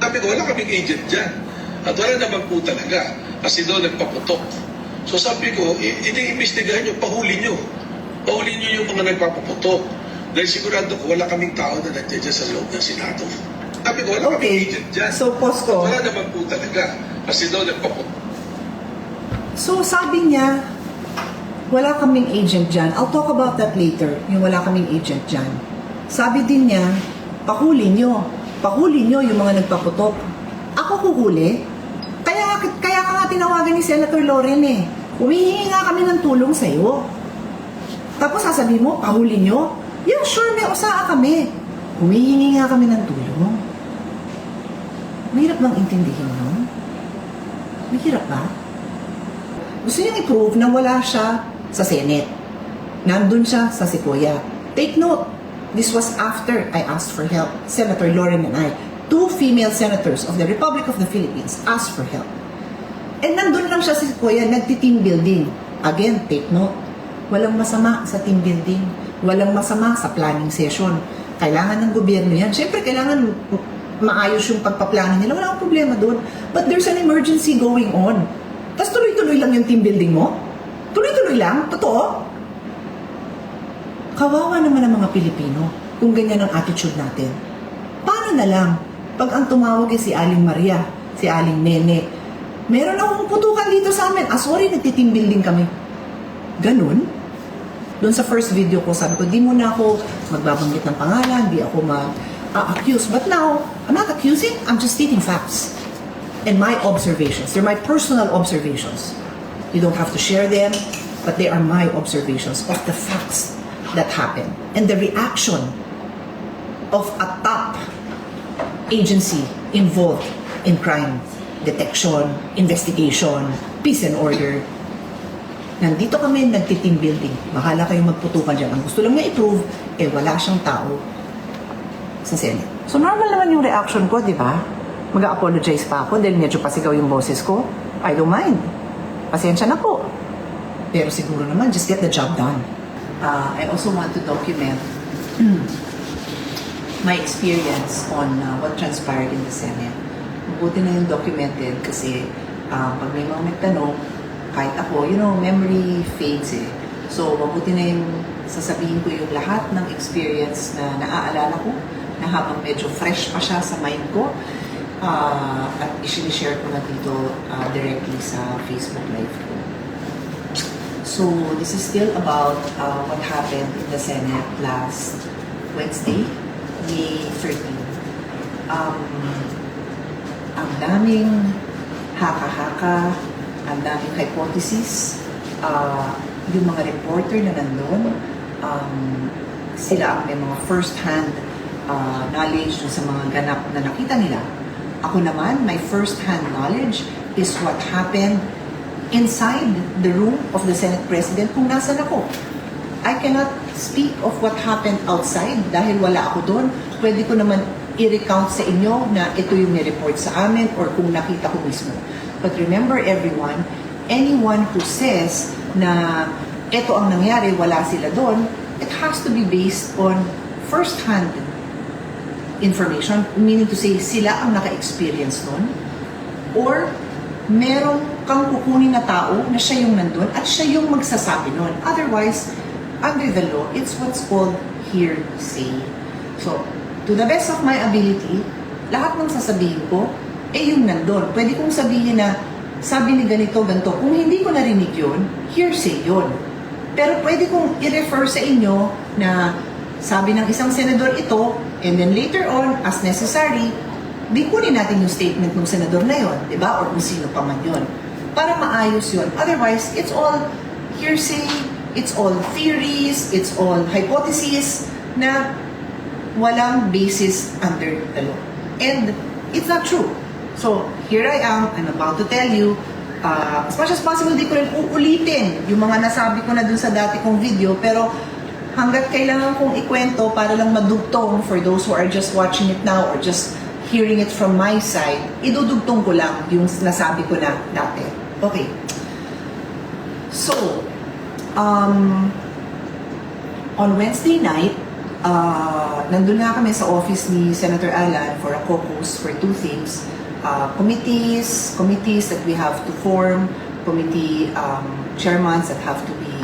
Sabi ko, wala kaming agent dyan. At wala naman po talaga. Kasi doon nagpaputok. So sabi ko, ini-investigahan nyo, pahuli nyo. Pahuli nyo yung mga nagpapaputok. Dahil sigurado ko, wala kaming tao na nandiyan dyan sa loob ng Senado. Sabi ko, wala kaming agent dyan. So, Posko. At wala naman po talaga. Kasi doon nagpaputok. So, sabi niya, wala kaming agent dyan. I'll talk about that later, yung wala kaming agent dyan. Sabi din niya, pahuli nyo. Pahuli nyo yung mga nagpaputok. Ako kuhuli? Kaya ka nga tinawagan ni Senator Loren eh. Humihingi nga kami ng tulong sa'yo. Tapos sasabihin mo, pahuli nyo? Yeah, sure, may usaa kami. Humihingi nga kami ng tulong. Mahirap bang intindihin nun? Mahirap ba? Gusto niyang i-prove na wala siya sa Senate. Nandun siya sa Sequoia. Take note, this was after I asked for help. Senator Loren and I, two female senators of the Republic of the Philippines, asked for help. And nandun lang siya sa Sequoia, nagti-team building. Again, take note, walang masama sa team building. Walang masama sa planning session. Kailangan ng gobyerno yan. Siyempre, kailangan maayos yung pagpaplano nila. Wala akong problema doon. But there's an emergency going on. Tapos tuloy-tuloy lang yung team building mo? Tuloy-tuloy lang? Totoo? Kawawa naman ang mga Pilipino kung ganyan ang attitude natin. Paano na lang pag ang tumawag ay si Aling Maria, si Aling Nene, meron akong putukan dito sa amin. Sorry, nagti-team building kami. Ganun? Doon sa first video ko, sabi ko, di muna ako magbabanggit ng pangalan, di ako mag-accuse. But now, I'm not accusing, I'm just stating facts. And my observations. They're my personal observations. You don't have to share them, but they are my observations of the facts that happened. And the reaction of a top agency involved in crime detection, investigation, peace and order. Nandito kami nagti-team building. Bahala kayong magputukan dyan. Ang gusto lang niya i-prove, wala siyang tao sa Senate. So normal naman yung reaction ko, di ba? Mag-apologize pa ako dahil medyo pasigaw yung boses ko. I don't mind. Pasensya na po. Pero siguro naman, just get the job done. I also want to document my experience on what transpired in the Senate. Mabuti na yung documented kasi pag may mga nagtanong, kahit ako, memory fades eh. So, mabuti na yung sasabihin ko yung lahat ng experience na naaalala ko na habang medyo fresh pa siya sa mind ko at i-share ko na dito directly sa Facebook Live ko. So, this is still about what happened in the Senate last Wednesday, May 13. Ang daming haka-haka, ang daming hypothesis, yung mga reporter na nandun, sila ang may mga first-hand knowledge sa mga ganap na nakita nila. Ako naman, my first-hand knowledge is what happened inside the room of the Senate President kung nasan ako. I cannot speak of what happened outside dahil wala ako doon. Pwede ko naman i-recount sa inyo na ito yung ni-report sa amin or kung nakita ko mismo. But remember everyone, anyone who says na ito ang nangyari, wala sila doon, it has to be based on first-hand information, meaning to say sila ang naka-experience nun, or meron kang kukunin na tao na siya yung nandun at siya yung magsasabi nun. Otherwise, under the law, it's what's called hearsay. So, to the best of my ability, lahat ng sasabihin ko, yung nandun. Pwede kong sabihin na, sabi ni ganito, ganito. Kung hindi ko narinig yun, hearsay yun. Pero pwede kong i-refer sa inyo na sabi ng isang senador ito, and then later on, as necessary, di kunin natin yung statement ng senador na yun, di ba? Or kung sino pa man yun. Para maayos yun. Otherwise, it's all hearsay, it's all theories, it's all hypotheses na walang basis under the law. And it's not true. So, here I am, I'm about to tell you, as much as possible, di ko rin uulitin yung mga nasabi ko na dun sa dati kong video, pero hanggat kailangan kong ikwento para lang madugtong for those who are just watching it now or just hearing it from my side, idudugtong ko lang yung nasabi ko na dati. Okay. So, on Wednesday night, nandun nga kami sa office ni Senator Alan for a caucus for two things. Committees that we have to form, committee chairmans that have to be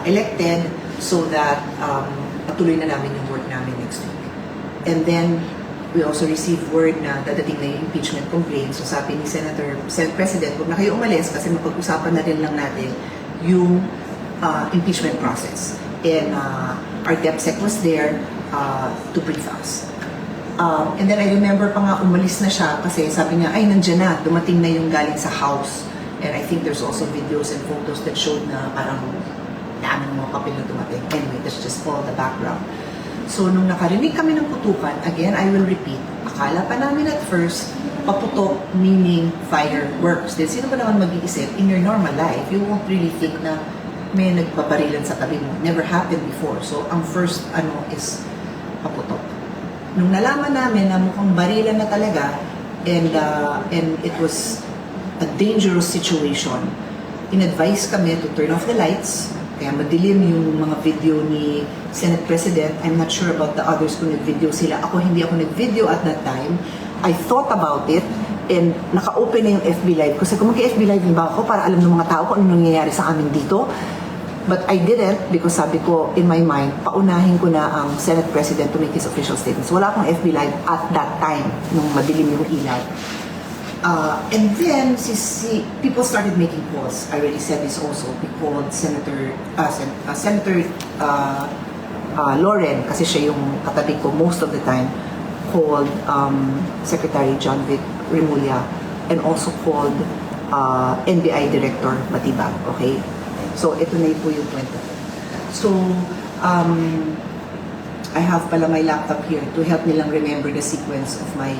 elected so that patuloy na namin yung work namin next week. And then, we also received word na dadating na yung impeachment complaint. So sabi ni Senate President, huwag na kayo umalis kasi mapag-usapan na rin lang natin yung impeachment process. And our DepSec was there to brief us. And then I remember pa nga umalis na siya kasi sabi niya, ay nandiyan na, dumating na yung galing sa house. And I think there's also videos and photos that showed na parang daming mga papel na dumating. Anyway, that's just all the background. So nung nakarinig kami ng putukan, again, I will repeat, akala pa namin at first, paputok meaning fireworks. Then sino ba naman mag-iisip, in your normal life, you won't really think na may nagpaparilan sa tabi mo. Never happened before. So ang first is paputok. Nung nalaman namin na mukhang barilan na talaga and it was a dangerous situation, in-advise kami to turn off the lights, kaya madilim yung mga video ni Senate President. I'm not sure about the others kung nag-video sila. Hindi ako nag-video at that time. I thought about it and naka-open na yung FB Live. Kasi kung mag-FB Live ba ako para alam ng mga tao kung ano nangyayari sa amin dito. But I didn't because sabi ko, in my mind, paunahin ko na ang Senate President to make his official statements. Wala akong FB Live at that time, nung madilim yung ilaw. And then, people started making calls. I already said this also. We called Senator Loren, kasi siya yung katabi ko most of the time, called Secretary John Vic Remulla, and also called NBI Director Matibag, okay? So, ito na po yung kwento. So, I have pala my laptop here to help nilang remember the sequence of my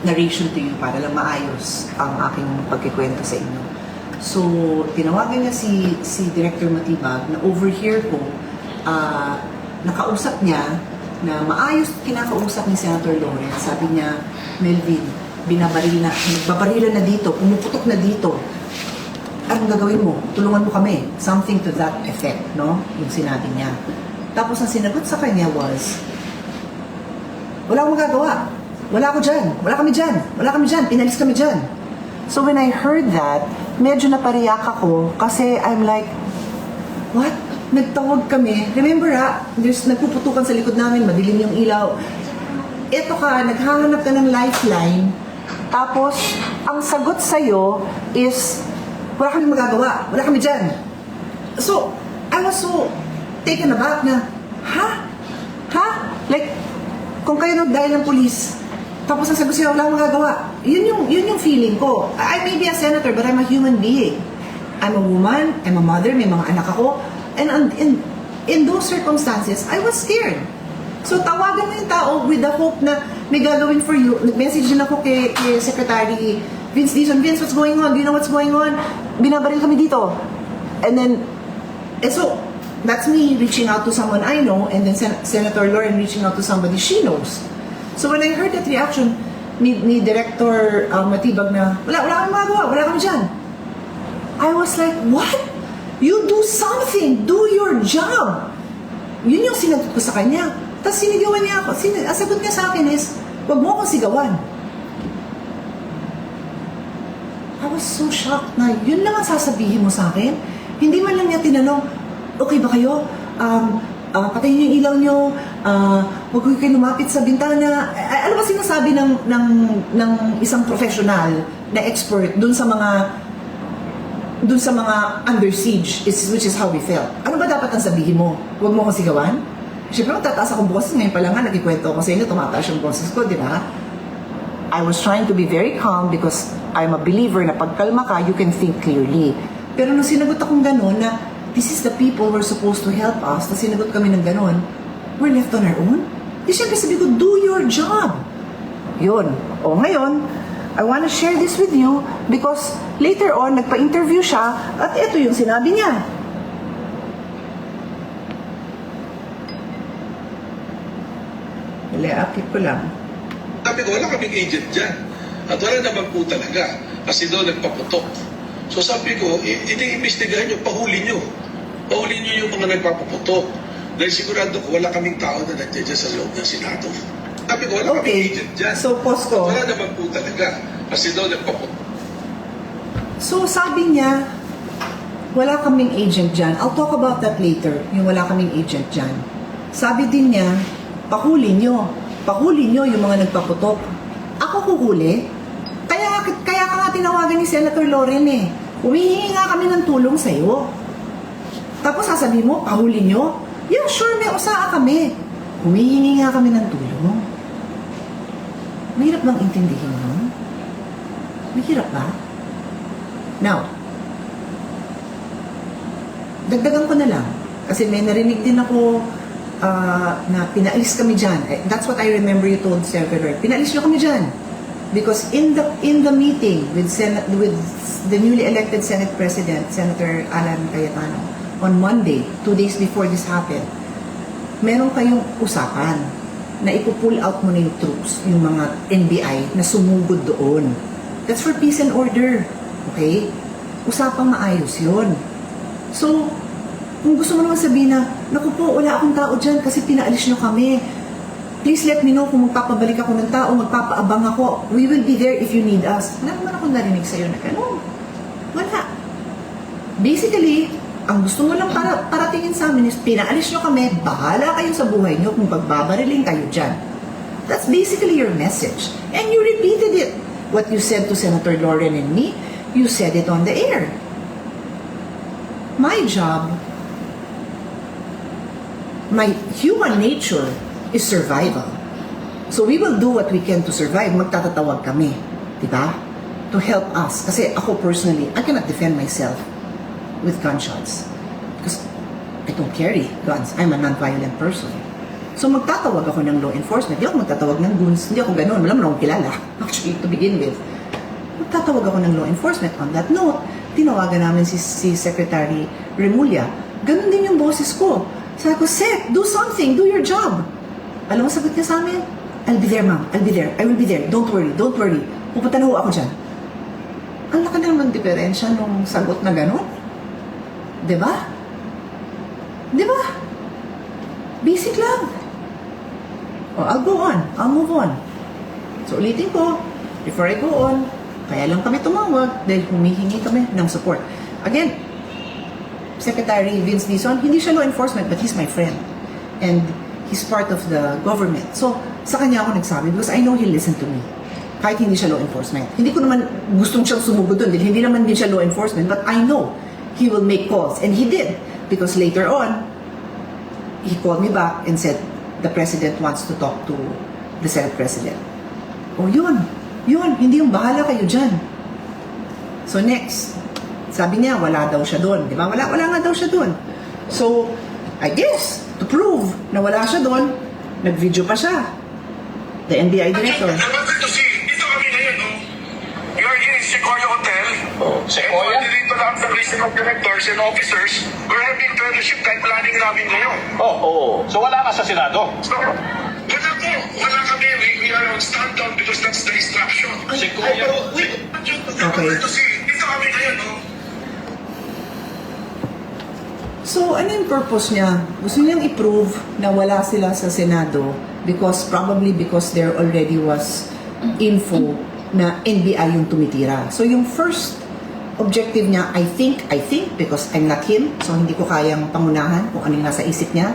narration to you para lang maayos ang aking pagkikwento sa inyo. So, tinawagan niya si Director Matibag na overhear ko, nakausap niya na maayos kinakausap ni Senator Lawrence. Sabi niya, Melvin, nagbabarilan na dito, pumuputok na dito. Anong gagawin mo? Tulungan mo kami. Something to that effect, no? Yung sinabi niya. Tapos ang sinagot sa kanya was, wala akong magagawa. Wala ako dyan. Wala kami dyan. Wala kami dyan. Pinalis kami dyan. So when I heard that, medyo napariyak ako kasi I'm like, what? Nagtawag kami. Remember there's nagpuputukan sa likod namin, madilim yung ilaw. Eto ka, naghahanap ka ng lifeline. Tapos, ang sagot sa'yo is, wala kami magagawa. Wala kami dyan. So, I was so taken aback na, Like, kung kayo nagdahil ng pulis, tapos ang sagot siya, wala akong magagawa. Yun yung feeling ko. I may be a senator, but I'm a human being. I'm a woman, I'm a mother, may mga anak ako. And in those circumstances, I was scared. So, tawagan mo yung tao with the hope na may gagawin for you. Nag-message din ako kay Secretary Vince Dizon, Vince, what's going on? Do you know what's going on? Binabaril kami dito. And so, that's me reaching out to someone I know, and then Senator Lauren reaching out to somebody she knows. So when I heard that reaction ni Director Matibag na, wala kami magawa, wala kami dyan. I was like, what? You do something, do your job. Yun yung sinagot ko sa kanya. Tapos sinigawan niya ako. Ang sagot niya sa akin is, wag mo akong sigawan. I was so shocked na yun lang ang sasabihin mo sa akin. Hindi man lang niya tinanong, okay ba kayo? Patayin niyo yung ilaw niyo, huwag kayo lumapit sa bintana. Ano ba sinasabi ng isang professional na expert dun sa mga under siege, which is how we felt. Ano ba dapat ang sabihin mo? Huwag mo akong sigawan? Siyempre, magtataas akong boses. Ngayon pa lang nga, nagkikwento ako sa inyo, tumataas yung boses ko, di ba? I was trying to be very calm because I'm a believer na pagkalma ka, you can think clearly. Pero nung sinagot akong gano'n na this is the people who are supposed to help us, na sinagot kami ng gano'n, we're left on our own? Di syempre sabi ko, do your job. Yun. O ngayon, I want to share this with you because later on, nagpa-interview siya at ito yung sinabi niya. Akit ko lang. Sabi ko, wala kaming agent dyan. At wala naman po talaga. Kasi doon nagpaputok. So sabi ko, ini-imbestigahan nyo, pahuli nyo. Pahuli nyo yung mga nagpapaputok. Dahil sigurado ko, wala kaming tao na nandiyan dyan sa loob ng Senado. Sabi ko, wala kaming Okay. agent dyan. So, Posko. Wala naman po talaga. Kasi daw nagpapunta. So, sabi niya, wala kaming agent dyan. I'll talk about that later, yung wala kaming agent dyan. Sabi din niya, pahuli nyo. Pahuli nyo yung mga nagpaputok. Ako kuhuli? Kaya ka nga tinawagan ni Senator Loren eh. Humihingi nga kami ng tulong sa'yo. Tapos sasabihin mo, pahuli nyo? Yeah, sure, may usaa kami. Humihingi nga kami ng tulong. Mahirap bang intindihin mo? Mahirap ba? Now, dagdagan ko na lang. Kasi may narinig din ako na pinaalis kami dyan. That's what I remember you told Senator. Pinaalis nyo kami dyan. Because in the meeting with the newly elected Senate President, Senator Alan Cayetano, on Monday, 2 days before this happened, meron kayong usapan na ipupull out mo na yung troops, yung mga NBI na sumugod doon. That's for peace and order. Okay? Usapang maayos yun. So, kung gusto mo naman sabihin na, naku po, wala akong tao dyan kasi pinaalis nyo kami. Please let me know kung magpapabalik ako ng tao, magpapaabang ako. We will be there if you need us. Wala naman akong narinig sa'yo na gano'n. Wala. Basically, ang gusto mo lang paratingin sa amin is pinaalis nyo kami, bahala kayo sa buhay nyo kung pagbabariling kayo dyan. That's basically your message. And you repeated it. What you said to Senator Loren and me, you said it on the air. My job, my human nature is survival. So we will do what we can to survive. Magtatatawag kami. Diba? To help us. Kasi ako personally, I cannot defend myself with gunshots. Because I don't carry guns. I'm a non-violent person. So magtatawag ako ng law enforcement. Hindi ako magtatawag ng goons. Hindi ako ganun. Wala mo akong kilala. Actually, to begin with. Magtatawag ako ng law enforcement. On that note, tinawagan namin si Secretary Remulla. Ganun din yung boses ko. Sabi ko, Sec, do something. Do your job. Alam mo, sagot niya sa amin? I'll be there, ma'am. I'll be there. I will be there. Don't worry. Don't worry. Pupunta na ho ako dyan. Ang laki naman diferensya nung sagot na gano'n. Diba? Diba? Basic lang. Oh, I'll go on. I'll move on. So, ulitin ko, before I go on, kaya lang kami tumawag dahil humihingi kami ng support. Again, Secretary Vince Dizon, hindi siya law enforcement, but he's my friend. And he's part of the government. So, sa kanya ako nagsabi because I know he'll listen to me. Kahit hindi siya law enforcement. Hindi ko naman gustong siyang sumugod doon dahil hindi naman din siya law enforcement, but I know he will make calls. And he did. Because later on, he called me back and said, the President wants to talk to the Senate President. Oh, yun. Yun. Hindi yung bahala kayo dyan. So next, sabi niya, wala daw siya doon. Di ba? Wala nga daw siya doon. So, I guess, to prove na wala siya doon, nag-video pa siya. The NBI director. Dito kami ngayon, no? We are in Sequoia Hotel. Oh, Sequoia? And dito lang sa list of directors and officers. We're having fellowship kahit planning namin ngayon. Oo. So wala ka sa Senado? So, wala po. Wala kami. We are on stand-down because that's the instruction. Sequoia. Okay. Dito kami ngayon, no? So, ano yung purpose niya? Gusto niyang i-prove na wala sila sa Senado probably because there already was info na NBI yung tumitira. So, yung first objective niya, I think, because I'm not him, so hindi ko kayang pangunahan kung ano yung nasa isip niya.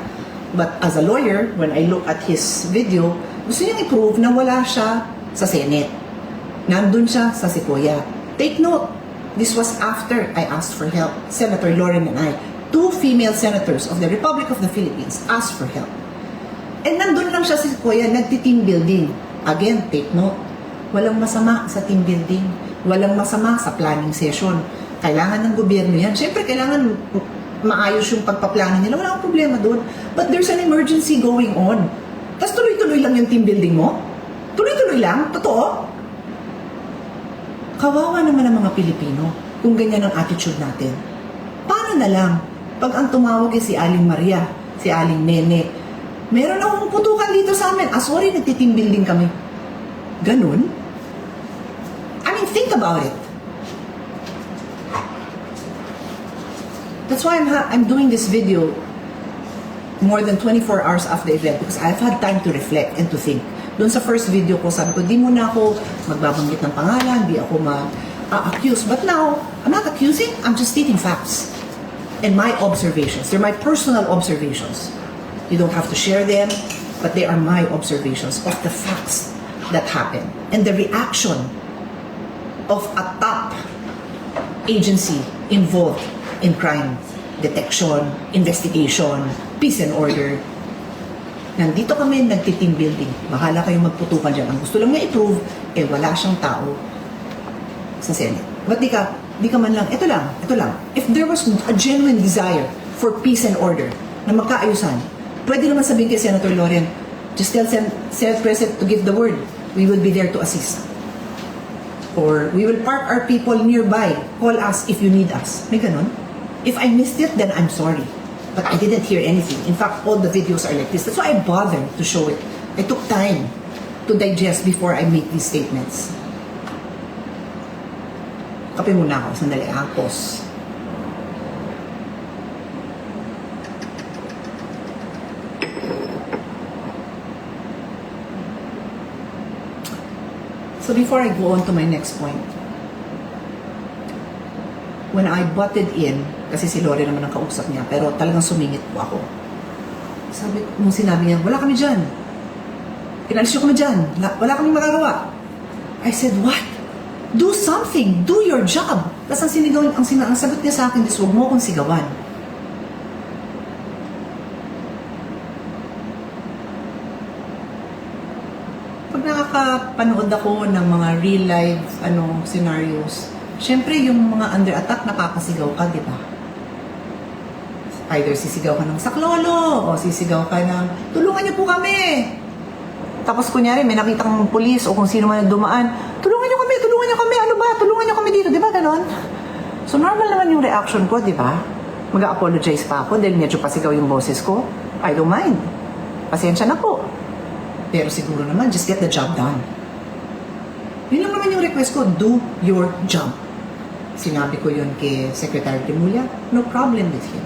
But as a lawyer, when I look at his video, gusto niyang i-prove na wala siya sa Senate. Nandun siya sa Sequoia. Take note, this was after I asked for help. Senator Loren and I, 2 female senators of the Republic of the Philippines asked for help. And nandun lang siya sa Sequoia, nagti-team building. Again, take note, walang masama sa team building. Walang masama sa planning session. Kailangan ng gobyerno yan. Siyempre, kailangan maayos yung pagpaplano nila. Wala akong problema doon. But there's an emergency going on. Tapos tuloy-tuloy lang yung team building mo? Tuloy-tuloy lang? Totoo? Kawawa naman ang mga Pilipino kung ganyan ang attitude natin. Paano na lang? Pag ang tumawag ay si Aling Maria, si Aling Nene, meron akong putukan dito sa amin. Sorry, nagti-team building kami. Ganun? I mean, think about it. That's why I'm doing this video more than 24 hours after the event because I've had time to reflect and to think. Doon sa first video ko, sabi ko, di muna ako magbabanggit ng pangalan, di ako mag-accuse. But now, I'm not accusing, I'm just stating facts. And my observations. They're my personal observations. You don't have to share them, but they are my observations of the facts that happened. And the reaction of a top agency involved in crime detection, investigation, peace and order. Nandito kami nagti-team building. Bahala kayong magputukan dyan. Ang gusto lang niya i-prove, wala siyang tao sa Senate. Ba't di ka man lang, ito lang. If there was a genuine desire for peace and order na magkaayusan, pwede naman sabihin kay Senator Loren, just tell Senate President to give the word. We will be there to assist. Or, we will park our people nearby. Call us if you need us. May ganun. If I missed it, then I'm sorry. But I didn't hear anything. In fact, all the videos are like this. That's why I bothered to show it. I took time to digest before I make these statements. Kape muna ako. Sandali. Pause. So before I go on to my next point, when I butted in, kasi si Lore naman ang kausap niya, pero talagang sumingit po ako. Sabi, nung sinabi niya, wala kami dyan. Pinalis nyo kami dyan. Wala kami magagawa. I said, what? Do something. Do your job. Tapos ang sagot niya sa akin is, huwag mo akong sigawan. Pag nakakapanood ako ng mga real life scenarios, syempre yung mga under attack nakakasigaw ka, di ba? Either sisigaw ka ng saklolo o sisigaw ka ng tulungan niyo po kami. Tapos kunyari may nakita kang pulis o kung sino man dumaan, tulungan niyo kami, ano ba? Tulungan niyo kami dito, di ba ganon? So normal naman yung reaction ko, di ba? Mag-apologize pa ako dahil medyo pasigaw yung boses ko. I don't mind. Pasensya na po. Pero siguro naman, just get the job done. Yun lang naman yung request ko, do your job. Sinabi ko yun kay Secretary Remulla, no problem with him.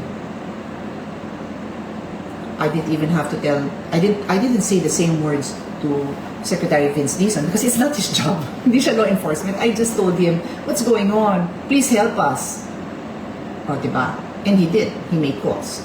I didn't even have to tell, I didn't say the same words to Secretary Vince Dizon because it's not his job. Hindi siya law enforcement. I just told him, what's going on? Please help us. O, diba? And he did. He made calls.